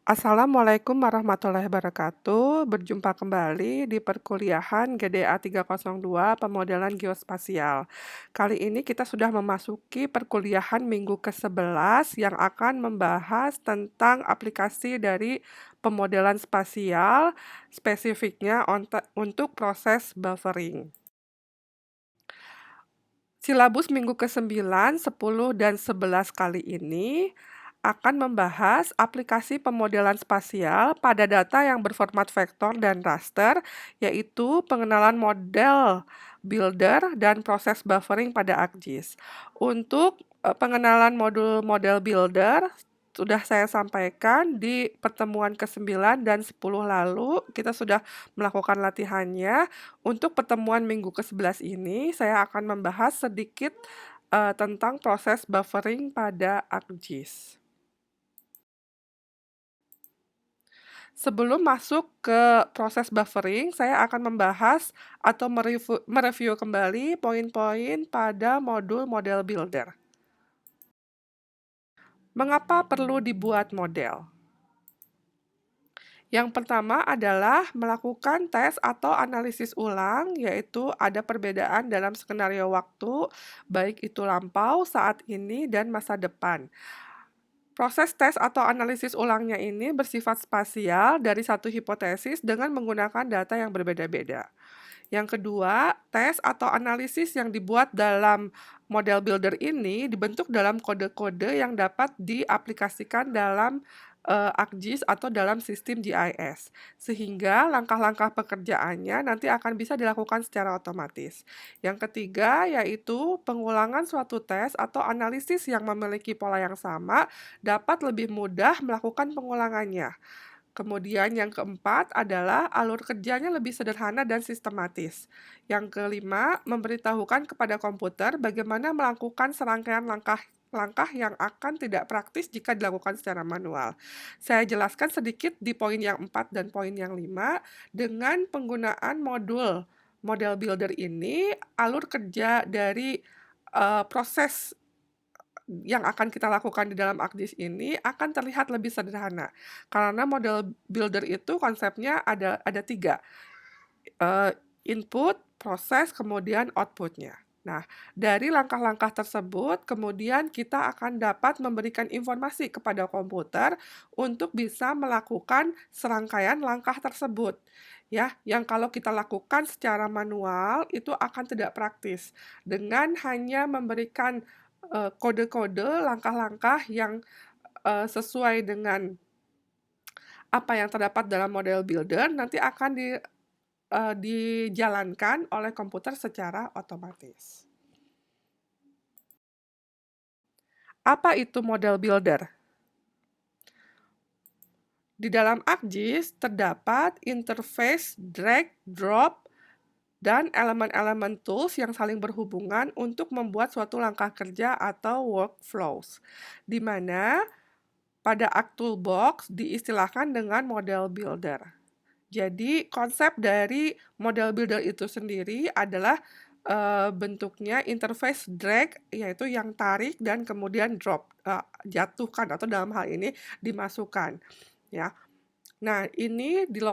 Assalamualaikum warahmatullahi wabarakatuh. Berjumpa kembali di perkuliahan GDA 302 Pemodelan Geospasial. Kali ini kita sudah memasuki perkuliahan minggu ke-11 yang akan membahas tentang aplikasi dari pemodelan spasial, spesifiknya untuk proses buffering. Silabus minggu ke-9, 10, dan 11 kali ini akan membahas aplikasi pemodelan spasial pada data yang berformat vektor dan raster, yaitu pengenalan model builder dan proses buffering pada ArcGIS. Untuk pengenalan model builder, sudah saya sampaikan di pertemuan ke-9 dan 10 lalu, kita sudah melakukan latihannya. Untuk pertemuan minggu ke-11 ini, saya akan membahas sedikit tentang proses buffering pada ArcGIS. Sebelum masuk ke proses buffering, saya akan membahas atau mereview kembali poin-poin pada modul model builder. Mengapa perlu dibuat model? Yang pertama adalah melakukan tes atau analisis ulang, yaitu ada perbedaan dalam skenario waktu, baik itu lampau, saat ini, dan masa depan. Proses tes atau analisis ulangnya ini bersifat spasial dari satu hipotesis dengan menggunakan data yang berbeda-beda. Yang kedua, tes atau analisis yang dibuat dalam model builder ini dibentuk dalam kode-kode yang dapat diaplikasikan dalam ArcGIS atau dalam sistem GIS, sehingga langkah-langkah pekerjaannya nanti akan bisa dilakukan secara otomatis. Yang ketiga, yaitu pengulangan suatu tes atau analisis yang memiliki pola yang sama dapat lebih mudah melakukan pengulangannya. Kemudian yang keempat adalah alur kerjanya lebih sederhana dan sistematis. Yang kelima, memberitahukan kepada komputer bagaimana melakukan serangkaian langkah yang akan tidak praktis jika dilakukan secara manual. Saya jelaskan sedikit di poin yang 4 dan poin yang 5. Dengan penggunaan model builder ini, alur kerja dari proses yang akan kita lakukan di dalam ArcGIS ini akan terlihat lebih sederhana. Karena model builder itu konsepnya ada 3, input, proses, kemudian output-nya. Nah, dari langkah-langkah tersebut, kemudian kita akan dapat memberikan informasi kepada komputer untuk bisa melakukan serangkaian langkah tersebut. Ya, yang kalau kita lakukan secara manual itu akan tidak praktis. Dengan hanya memberikan kode-kode langkah-langkah yang sesuai dengan apa yang terdapat dalam model builder, nanti akan dijalankan oleh komputer secara otomatis. Apa itu model builder? Di dalam ArcGIS terdapat interface drag, drop, dan elemen-elemen tools yang saling berhubungan untuk membuat suatu langkah kerja atau workflows, di mana pada ArcToolbox diistilahkan dengan model builder. Jadi konsep dari model builder itu sendiri adalah bentuknya interface drag, yaitu yang tarik dan kemudian drop, jatuhkan atau dalam hal ini dimasukkan, ya. Nah, ini di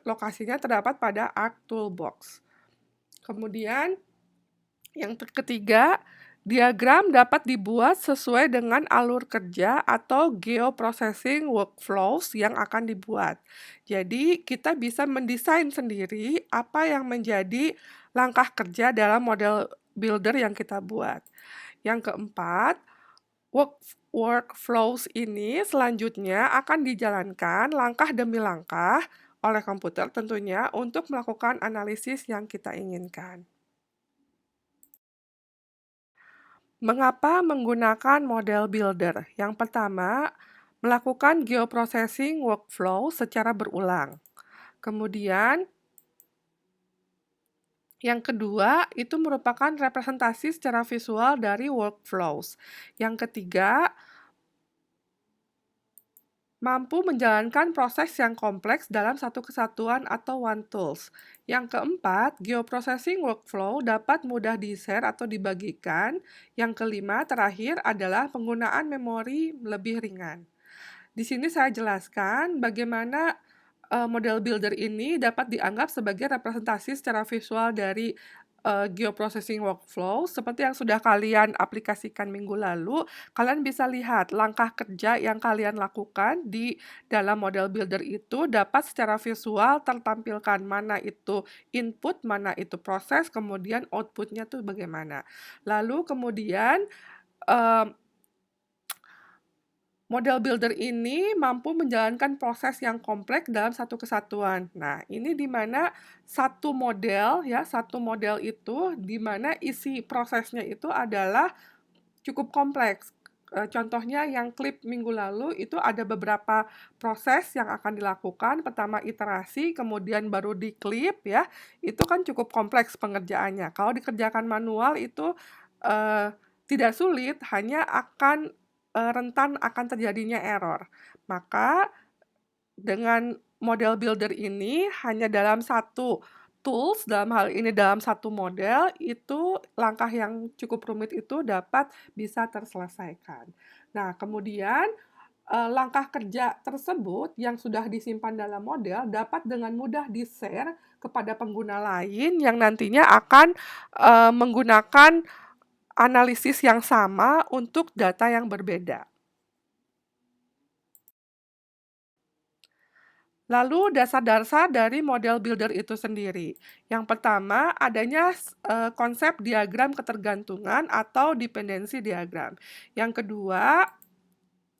lokasinya terdapat pada ArcToolbox. Kemudian yang ketiga, diagram dapat dibuat sesuai dengan alur kerja atau geoprocessing workflows yang akan dibuat. Jadi, kita bisa mendesain sendiri apa yang menjadi langkah kerja dalam model builder yang kita buat. Yang keempat, workflows ini selanjutnya akan dijalankan langkah demi langkah oleh komputer tentunya untuk melakukan analisis yang kita inginkan. Mengapa menggunakan model builder? Yang pertama, melakukan geoprocessing workflow secara berulang. Kemudian, yang kedua, itu merupakan representasi secara visual dari workflows. Yang ketiga, mampu menjalankan proses yang kompleks dalam satu kesatuan atau one tools. Yang keempat, geoprocessing workflow dapat mudah di-share atau dibagikan. Yang kelima, terakhir adalah penggunaan memori lebih ringan. Di sini saya jelaskan bagaimana model builder ini dapat dianggap sebagai representasi secara visual dari geoprocessing workflow seperti yang sudah kalian aplikasikan minggu lalu. Kalian bisa lihat langkah kerja yang kalian lakukan di dalam model builder itu dapat secara visual tertampilkan mana itu input, mana itu proses, kemudian outputnya tuh bagaimana. Lalu kemudian em, model builder ini mampu menjalankan proses yang kompleks dalam satu kesatuan. Nah, ini di mana satu model itu di mana isi prosesnya itu adalah cukup kompleks. Contohnya yang klip minggu lalu itu ada beberapa proses yang akan dilakukan. Pertama iterasi, kemudian baru diklip ya. Itu kan cukup kompleks pengerjaannya. Kalau dikerjakan manual itu eh, tidak sulit, hanya akan rentan akan terjadinya error. Maka dengan model builder ini hanya dalam satu tools, dalam hal ini dalam satu model, itu langkah yang cukup rumit itu dapat bisa terselesaikan. Nah, kemudian langkah kerja tersebut yang sudah disimpan dalam model dapat dengan mudah di-share kepada pengguna lain yang nantinya akan menggunakan analisis yang sama untuk data yang berbeda. Lalu dasar-dasar dari model builder itu sendiri. Yang pertama, adanya konsep diagram ketergantungan atau dependensi diagram. Yang kedua,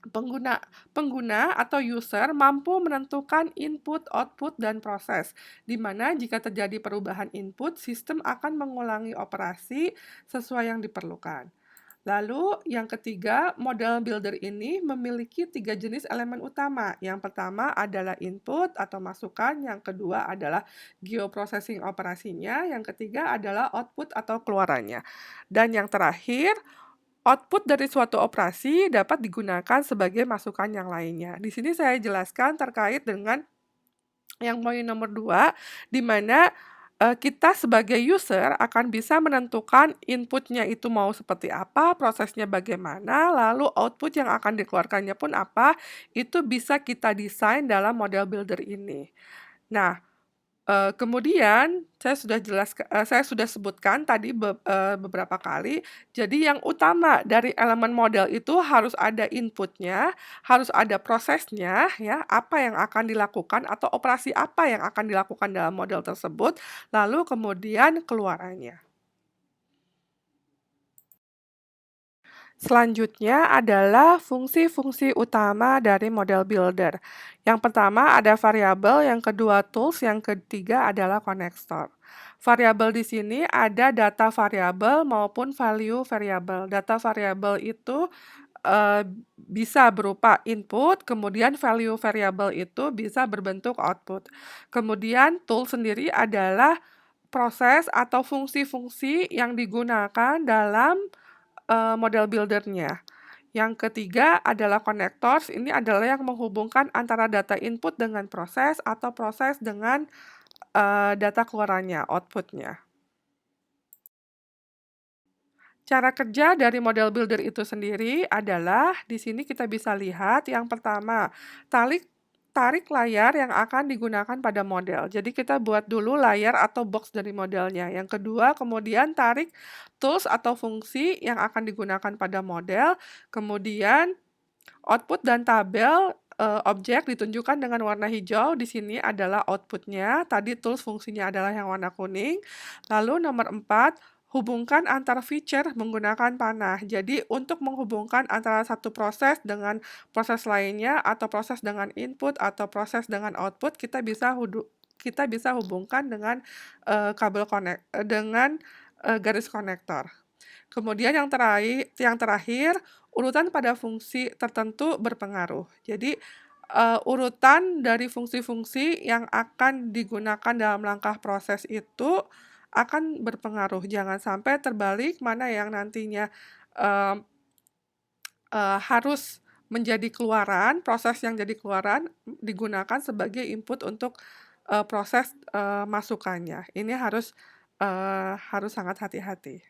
pengguna pengguna atau user mampu menentukan input, output, dan proses, di mana jika terjadi perubahan input, sistem akan mengulangi operasi sesuai yang diperlukan. Lalu yang ketiga, model builder ini memiliki 3 jenis elemen utama. Yang pertama adalah input atau masukan, yang kedua adalah geoprocessing operasinya, yang ketiga adalah output atau keluarannya. Dan yang terakhir, output dari suatu operasi dapat digunakan sebagai masukan yang lainnya. Di sini saya jelaskan terkait dengan yang poin nomor 2, di mana kita sebagai user akan bisa menentukan inputnya itu mau seperti apa, prosesnya bagaimana, lalu output yang akan dikeluarkannya pun apa, itu bisa kita desain dalam model builder ini. Nah, kemudian saya sudah sebutkan tadi beberapa kali, jadi yang utama dari elemen model itu harus ada inputnya, harus ada prosesnya ya, apa yang akan dilakukan atau operasi apa yang akan dilakukan dalam model tersebut, lalu kemudian keluarannya. Selanjutnya adalah fungsi-fungsi utama dari model builder. Yang pertama ada variabel, yang kedua tools, yang ketiga adalah konektor. Variabel di sini ada data variabel maupun value variabel. Data variabel itu bisa berupa input, kemudian value variabel itu bisa berbentuk output. Kemudian tool sendiri adalah proses atau fungsi-fungsi yang digunakan dalam model builder-nya. Yang ketiga adalah connectors, ini adalah yang menghubungkan antara data input dengan proses atau proses dengan data keluarannya, output-nya. Cara kerja dari model builder itu sendiri adalah di sini kita bisa lihat yang pertama, tarik layar yang akan digunakan pada model. Jadi kita buat dulu layar atau box dari modelnya. Yang kedua, kemudian tarik tools atau fungsi yang akan digunakan pada model. Kemudian output dan tabel objek ditunjukkan dengan warna hijau. Di sini adalah outputnya. Tadi tools fungsinya adalah yang warna kuning. Lalu nomor 4, hubungkan antar feature menggunakan panah. Jadi untuk menghubungkan antara satu proses dengan proses lainnya atau proses dengan input atau proses dengan output, kita bisa hubungkan dengan garis konektor. Kemudian yang terakhir urutan pada fungsi tertentu berpengaruh. Jadi urutan dari fungsi-fungsi yang akan digunakan dalam langkah proses itu akan berpengaruh. Jangan sampai terbalik mana yang nantinya harus menjadi keluaran, proses yang jadi keluaran digunakan sebagai input untuk proses masukannya. Ini harus sangat hati-hati.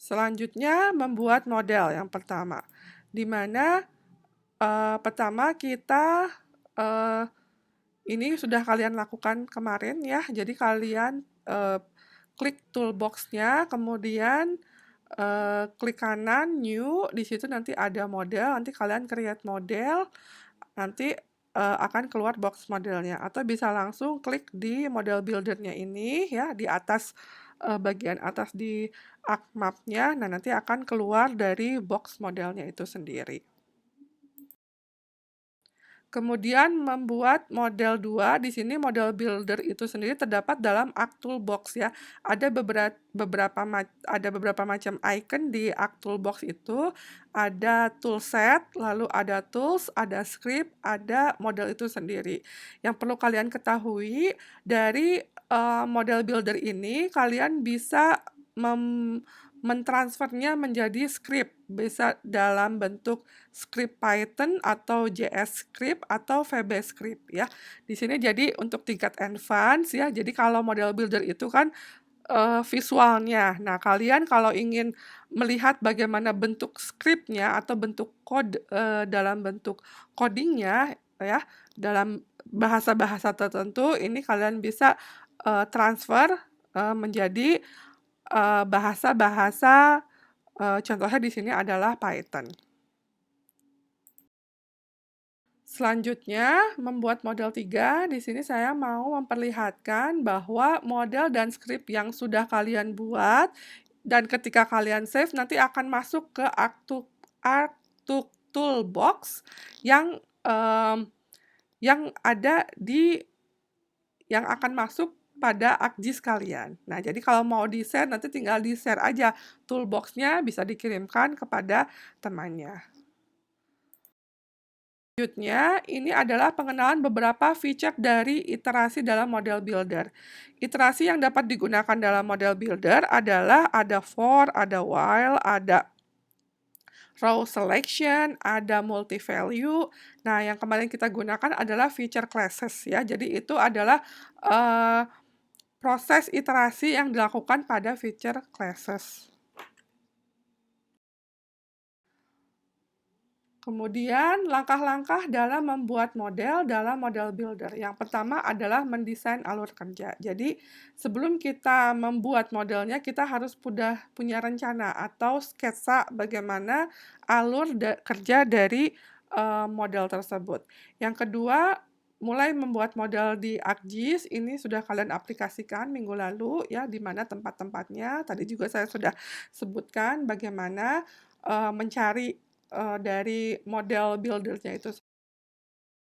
Selanjutnya membuat model yang pertama, di mana pertama kita ini sudah kalian lakukan kemarin ya, jadi kalian klik toolbox-nya, kemudian klik kanan new, di situ nanti ada model, nanti kalian create model, nanti akan keluar box modelnya, atau bisa langsung klik di model builder-nya ini ya, di atas bagian atas di map-nya, nah nanti akan keluar dari box modelnya itu sendiri. Kemudian membuat model 2, di sini model builder itu sendiri terdapat dalam Arc Toolbox ya. Ada beberapa macam icon di Arc Toolbox itu, ada toolset, lalu ada tools, ada script, ada model itu sendiri. Yang perlu kalian ketahui dari model builder ini, kalian bisa mentransfernya menjadi script, bisa dalam bentuk script Python atau JS script atau VB script ya. Di sini jadi untuk tingkat advance ya. Jadi kalau model builder itu kan visualnya. Nah, kalian kalau ingin melihat bagaimana bentuk scriptnya atau bentuk kode dalam bentuk codingnya ya, dalam bahasa-bahasa tertentu, ini kalian bisa transfer menjadi bahasa-bahasa, contohnya di sini adalah Python. Selanjutnya, membuat model 3, di sini saya mau memperlihatkan bahwa model dan script yang sudah kalian buat, dan ketika kalian save, nanti akan masuk ke Arc Toolbox yang ada di, yang akan masuk pada ArcGIS kalian. Nah, jadi kalau mau di-share, nanti tinggal di-share aja. Toolbox-nya bisa dikirimkan kepada temannya. Selanjutnya, ini adalah pengenalan beberapa feature dari iterasi dalam model builder. Iterasi yang dapat digunakan dalam model builder adalah ada for, ada while, ada row selection, ada multi-value. Nah, yang kemarin kita gunakan adalah feature classes ya. Jadi itu adalah proses iterasi yang dilakukan pada feature classes. Kemudian, langkah-langkah dalam membuat model dalam model builder. Yang pertama adalah mendesain alur kerja. Jadi, sebelum kita membuat modelnya, kita harus sudah punya rencana atau sketsa bagaimana alur kerja dari model tersebut. Yang kedua, mulai membuat model di ArcGIS, ini sudah kalian aplikasikan minggu lalu, ya, di mana tempat-tempatnya. Tadi juga saya sudah sebutkan bagaimana mencari dari model builder-nya itu.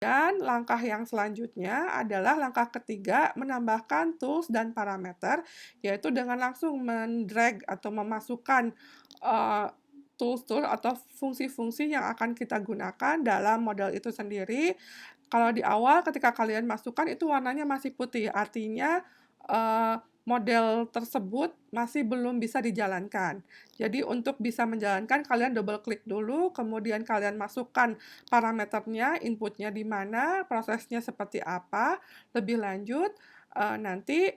Dan langkah yang selanjutnya adalah langkah ketiga, menambahkan tools dan parameter, yaitu dengan langsung mendrag atau memasukkan tools-tools atau fungsi-fungsi yang akan kita gunakan dalam model itu sendiri. Kalau di awal ketika kalian masukkan itu warnanya masih putih, artinya model tersebut masih belum bisa dijalankan. Jadi untuk bisa menjalankan, kalian double klik dulu, kemudian kalian masukkan parameternya, inputnya di mana, prosesnya seperti apa, lebih lanjut, nanti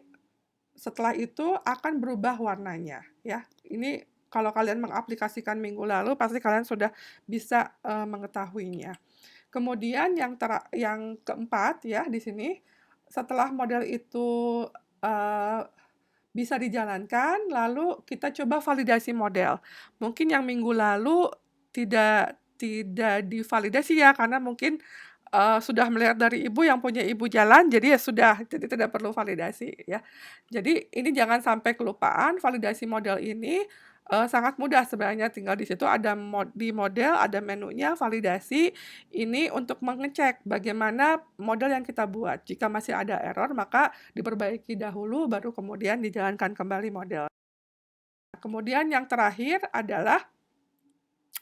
setelah itu akan berubah warnanya. Ya, ini kalau kalian mengaplikasikan minggu lalu, pasti kalian sudah bisa mengetahuinya. Kemudian yang keempat ya di sini, setelah model itu bisa dijalankan, lalu kita coba validasi model. Mungkin yang minggu lalu tidak divalidasi ya, karena mungkin sudah melihat dari ibu yang punya ibu jalan, jadi ya sudah, jadi tidak perlu validasi ya. Jadi ini jangan sampai kelupaan, validasi model ini sangat mudah sebenarnya, tinggal di situ ada di model, ada menunya validasi, ini untuk mengecek bagaimana model yang kita buat. Jika masih ada error, maka diperbaiki dahulu, baru kemudian dijalankan kembali model. Kemudian yang terakhir adalah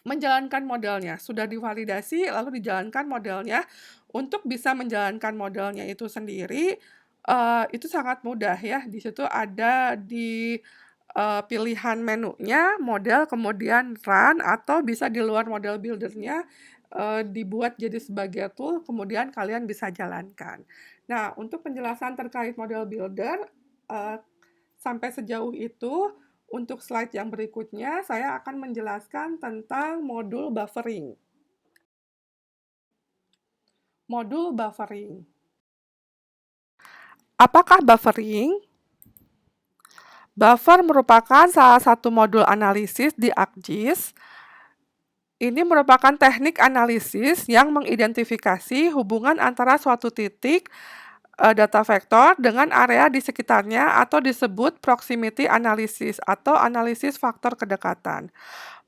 menjalankan modelnya. Sudah divalidasi, lalu dijalankan modelnya. Untuk bisa menjalankan modelnya itu sendiri, itu sangat mudah ya. Di situ ada di pilihan menunya, model, kemudian run, atau bisa di luar model builder-nya, dibuat jadi sebagai tool, kemudian kalian bisa jalankan. Nah, untuk penjelasan terkait model builder, sampai sejauh itu, Untuk slide yang berikutnya, saya akan menjelaskan tentang modul buffering. Modul buffering. Apakah buffering? Buffer merupakan salah satu modul analisis di ArcGIS. Ini merupakan teknik analisis yang mengidentifikasi hubungan antara suatu titik data vektor dengan area di sekitarnya atau disebut proximity analysis atau analisis faktor kedekatan.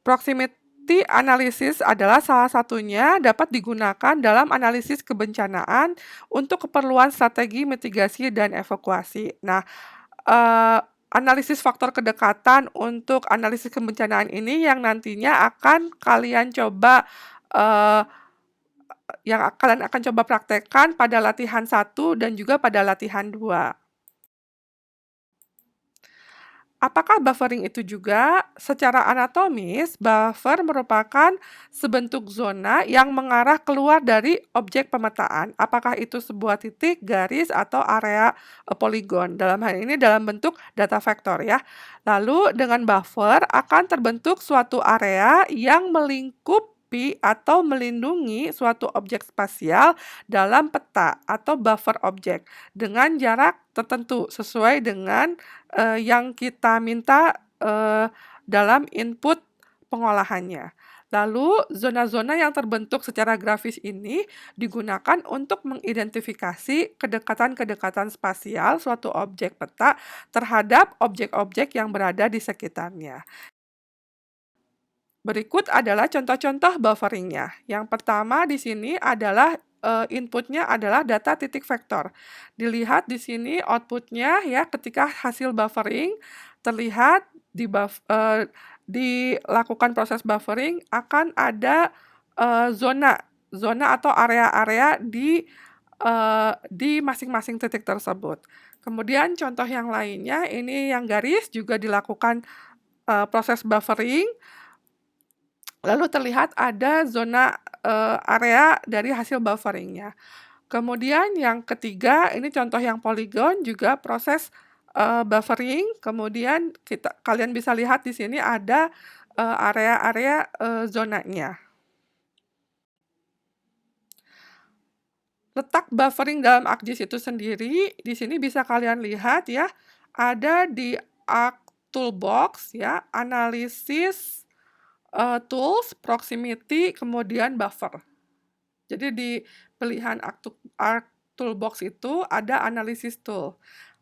Proximity analysis adalah salah satunya dapat digunakan dalam analisis kebencanaan untuk keperluan strategi mitigasi dan evakuasi. Nah, analisis faktor kedekatan untuk analisis kebencanaan ini yang nantinya akan kalian coba praktekkan pada latihan 1 dan juga pada latihan 2. Apakah buffering itu juga? Secara anatomis, buffer merupakan sebentuk zona yang mengarah keluar dari objek pemetaan. Apakah itu sebuah titik, garis, atau area poligon. Dalam hal ini dalam bentuk data vektor ya. Lalu dengan buffer akan terbentuk suatu area yang melingkupi atau melindungi suatu objek spasial dalam peta atau buffer objek dengan jarak tertentu sesuai dengan yang kita minta dalam input pengolahannya. Lalu, zona-zona yang terbentuk secara grafis ini digunakan untuk mengidentifikasi kedekatan-kedekatan spasial suatu objek peta terhadap objek-objek yang berada di sekitarnya. Berikut adalah contoh-contoh bufferingnya. Yang pertama di sini adalah inputnya adalah data titik vektor. Dilihat di sini outputnya ya ketika hasil buffering terlihat dilakukan proses buffering akan ada zona atau area-area di masing-masing titik tersebut. Kemudian contoh yang lainnya ini yang garis juga dilakukan proses buffering. Lalu terlihat ada zona area dari hasil bufferingnya. Kemudian yang ketiga, ini contoh yang poligon juga proses buffering. Kemudian kalian bisa lihat di sini ada area-area zonanya. Letak buffering dalam ArcGIS itu sendiri, di sini bisa kalian lihat ya, ada di Arc Toolbox ya, analisis tools, proximity, kemudian buffer. Jadi di pilihan Arc Toolbox itu ada analisis tool.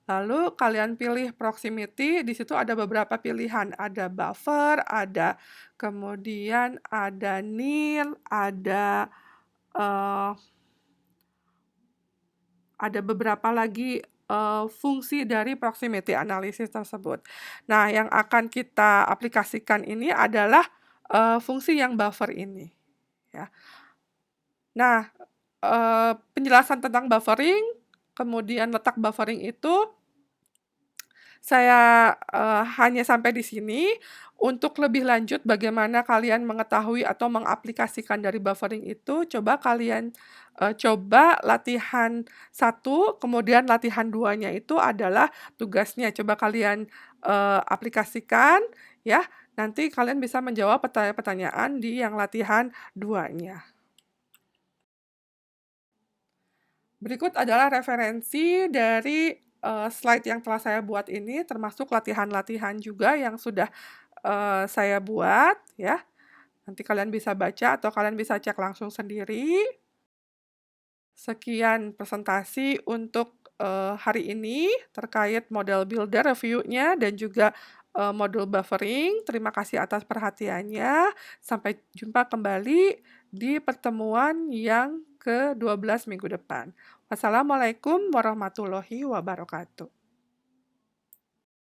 Lalu kalian pilih proximity, di situ ada beberapa pilihan. Ada buffer, kemudian ada nil, ada beberapa lagi fungsi dari proximity analysis tersebut. Nah, yang akan kita aplikasikan ini adalah fungsi yang buffer ini. Ya. Nah, penjelasan tentang buffering, kemudian letak buffering itu, saya hanya sampai di sini. Untuk lebih lanjut bagaimana kalian mengetahui atau mengaplikasikan dari buffering itu, coba kalian coba latihan 1, kemudian latihan 2-nya itu adalah tugasnya. Coba kalian aplikasikan ya. Nanti kalian bisa menjawab pertanyaan-pertanyaan di yang latihan 2-nya. Berikut adalah referensi dari slide yang telah saya buat ini, termasuk latihan-latihan juga yang sudah saya buat ya. Nanti kalian bisa baca atau kalian bisa cek langsung sendiri. Sekian presentasi untuk hari ini terkait model builder review-nya dan juga modul buffering. Terima kasih atas perhatiannya. Sampai jumpa kembali di pertemuan yang ke-12 minggu depan. Wassalamualaikum warahmatullahi wabarakatuh.